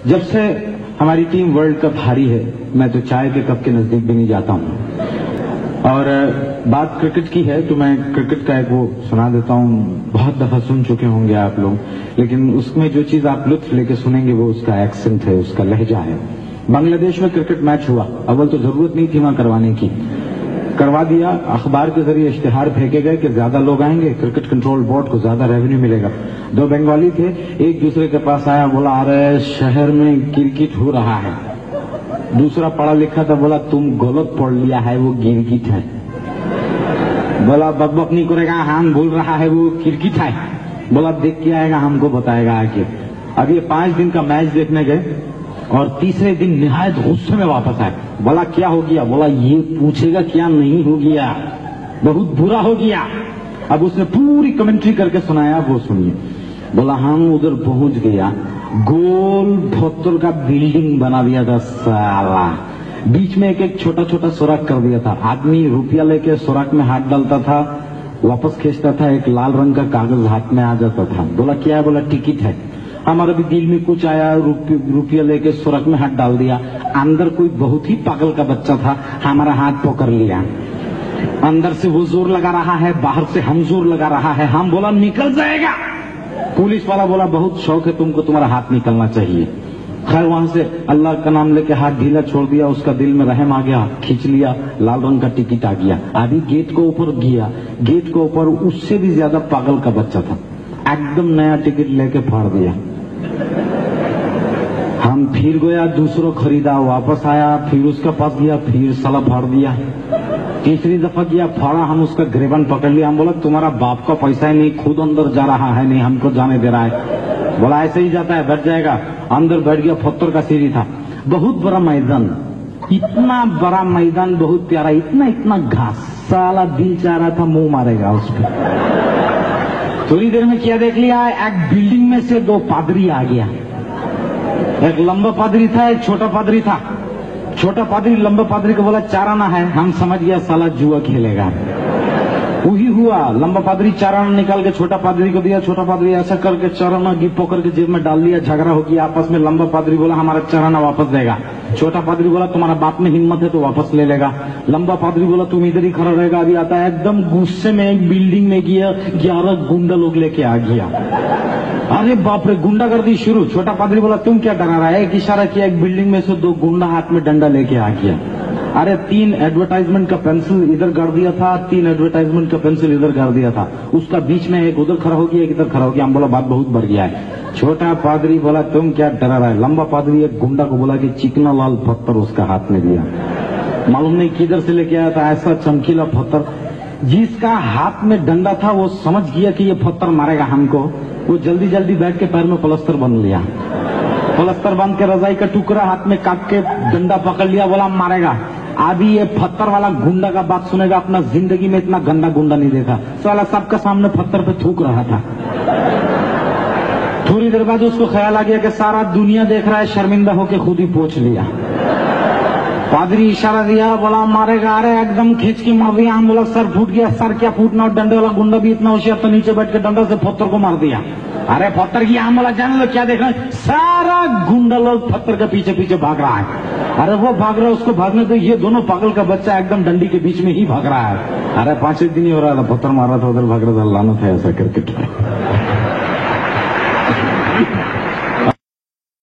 جب سے ہماری ٹیم ورلڈ کپ ہاری ہے میں تو چائے کے کپ کے نزدیک بھی نہیں جاتا ہوں. اور بات کرکٹ کی ہے تو میں کرکٹ کا ایک وہ سنا دیتا ہوں. بہت دفعہ سن چکے ہوں گے آپ لوگ, لیکن اس میں جو چیز آپ لطف لے کے سنیں گے وہ اس کا ایکسنٹ ہے, اس کا لہجہ ہے. بنگلہ دیش میں کرکٹ میچ ہوا. اول تو ضرورت نہیں تھی وہاں کروانے کی, کروا دیا. اخبار کے ذریعے اشتہار پھینکے گئے کہ زیادہ لوگ آئیں گے, کرکٹ کنٹرول بورڈ کو زیادہ ریونیو ملے گا. دو بنگالی تھے, ایک دوسرے کے پاس آیا, بولا ارے شہر میں کرکٹ ہو رہا ہے. دوسرا پڑھا لکھا تھا, بولا تم غلط پڑھ لیا ہے, وہ گرگٹ ہے. بولا بک بک نہیں کرے گا, ہم بول رہا ہے وہ کرکٹ ہے. بولا دیکھ کے آئے گا, ہم کو بتائے گا آگے. اب یہ 5 دن کا میچ دیکھنے گئے اور تیسرے دن نہایت غصے میں واپس آئے. بولا کیا ہو گیا؟ بولا یہ پوچھے گا کیا نہیں ہو گیا, بہت برا ہو گیا. اب اس نے پوری کمنٹری کر کے سنایا, وہ سنیے. بولا ہم ادھر پہنچ گیا, گول 72 کا بلڈنگ بنا دیا تھا سالا, بیچ میں ایک چھوٹا چھوٹا سوراخ کر دیا تھا. آدمی روپیہ لے کے سوراخ میں ہاتھ ڈالتا تھا, واپس کھینچتا تھا, ایک لال رنگ کا کاغذ ہاتھ میں آ جاتا تھا. بولا کیا ہے؟ بولا ٹکٹ ہے. ہمارے بھی دل میں کچھ آیا, روپیہ لے کے سوراخ میں ہاتھ ڈال دیا. اندر کوئی بہت ہی پاگل کا بچہ تھا, ہمارا ہاتھ پکڑ لیا. اندر سے وہ زور لگا رہا ہے, باہر سے ہم زور لگا رہا ہے. ہم بولا نکل جائے گا. پولیس والا بولا بہت شوق ہے تم کو, تمہارا ہاتھ نکلنا چاہیے. خیر وہاں سے اللہ کا نام لے کے ہاتھ ڈھیلا چھوڑ دیا. اس کا دل میں رحم آ گیا, کھینچ لیا, لال رنگ کا ٹکٹ آ گیا. ابھی گیٹ کو اوپر گیا, گیٹ کو اوپر اس سے بھی زیادہ پاگل کا بچہ تھا, ایک دم نیا ٹکٹ لے کے پھاڑ دیا. ہم پھر گیا, دوسروں خریدا, واپس آیا, پھر اس کے پاس گیا, پھر سلا پھاڑ دیا. تیسری دفعہ گیا, پھاڑا, ہم اس کا گریبان پکڑ لیا. ہم بولا تمہارا باپ کا پیسہ ہے نہیں, خود اندر جا رہا ہے, نہیں ہم کو جانے دے رہا ہے. بولا ایسے ہی جاتا ہے, بیٹھ جائے گا. اندر بیٹھ گیا. 70 کا سیڑھی تھا, بہت بڑا میدان, اتنا بڑا میدان, بہت پیارا, اتنا گھاس. سالا دل چاہ رہا تھا منہ مارے گا اس پہ. تھوڑی دیر میں کیا دیکھ لیا, ایک بلڈنگ میں سے 2 پادری آ گیا. ایک لمبا پادری تھا, ایک چھوٹا پادری تھا. چھوٹا پادری لمبا پادری کو بولا 4 آنا ہے. ہم سمجھ گیا سالا جوا کھیلے گا. وہی ہوا, لمبا پادری 4 آنا نکال کے چھوٹا پادری کو دیا. چھوٹا پادری ایسا کر کے 4 آنا گپ پکڑ کے جیب میں ڈال دیا. جھگڑا ہو گیا آپس میں. لمبا پادری بولا ہمارا 4 آنا واپس دے گا. چھوٹا پادری بولا تمہارا باپ میں ہمت ہے تو واپس لے لے گا. لمبا پادری بولا تم ادھر ہی کھڑا رہے گا, ابھی آتا ہے. ایک دم غصے میں ایک بلڈنگ میں گیا, 11 گنڈا لوگ لے کے آ گیا. ارے باپ رے, گنڈا گردی شروع. چھوٹا پادری بولا تم کیا ڈرا رہا ہے؟ ایک اشارہ کیا, ایک بلڈنگ میں سے 2 گنڈا ہاتھ میں ڈنڈا لے کے آ گیا. ارے 3 ایڈورٹائزمنٹ کا پینسل ادھر گاڑ دیا تھا, 3 ایڈورٹائزمنٹ کا پینسل ادھر گاڑ دیا تھا. اس کا بیچ میں ایک ادھر کھڑا ہو گیا, ایک ادھر کھڑا ہو گیا. ہم بولا بات بہت بڑھ گیا ہے. چھوٹا پادری بولا تم کیا ڈرا رہا ہے؟ لمبا پادری ایک گنڈا کو بولا کہ چکنا لال پتھر اس کا ہاتھ میں دیا. معلوم نہیں کدھر سے لے کے آیا تھا ایسا چمکیلا پتھر. جس کا ہاتھ میں ڈنڈا تھا وہ سمجھ گیا کہ یہ پتھر مارے گا ہم کو. وہ جلدی جلدی بیٹھ کے پیر میں پلستر بند لیا. پلستر بند کے رضائی کا ٹکڑا ہاتھ میں کاٹ کے ڈنڈا پکڑ لیا, بولا مارے گا. ابھی یہ پتھر والا گنڈا کا بات سنے گا, اپنا زندگی میں اتنا گندا گنڈا نہیں دیکھا. سالا سب کا سامنے پتھر پہ تھوک رہا تھا. تھوڑی دیر بعد اس کو خیال آ گیا کہ سارا دنیا دیکھ رہا ہے, شرمندہ ہو کے خود ہی پوچھ لیا. پادری اشارہ دیا, بولا مارے گا. ارے ایک دم کھینچ کے مار دیا. ہم بولا سر پھوٹ گیا. سر کیا پھوٹنا, ڈنڈے والا گنڈا بھی اتنا ہوشیار تو نیچے بیٹھ کے ڈنڈا سے پتھر کو مار دیا. ارے پتھر کی, ہم بولا جانے دو کیا دیکھ رہے ہیں. سارا گنڈا لوگ پتھر کے پیچھے پیچھے بھاگ رہا ہے. ارے وہ بھاگ رہا ہے, اس کو بھاگنے دو. یہ دونوں پاگل کا بچہ ایک دم ڈنڈی کے بیچ میں ہی بھاگ رہا ہے. ارے 5 دن ہی ہو رہا تھا, پتھر مار رہا تھا, ادھر بھاگ رہا تھا. لعنت ہے ایسا کرکٹ.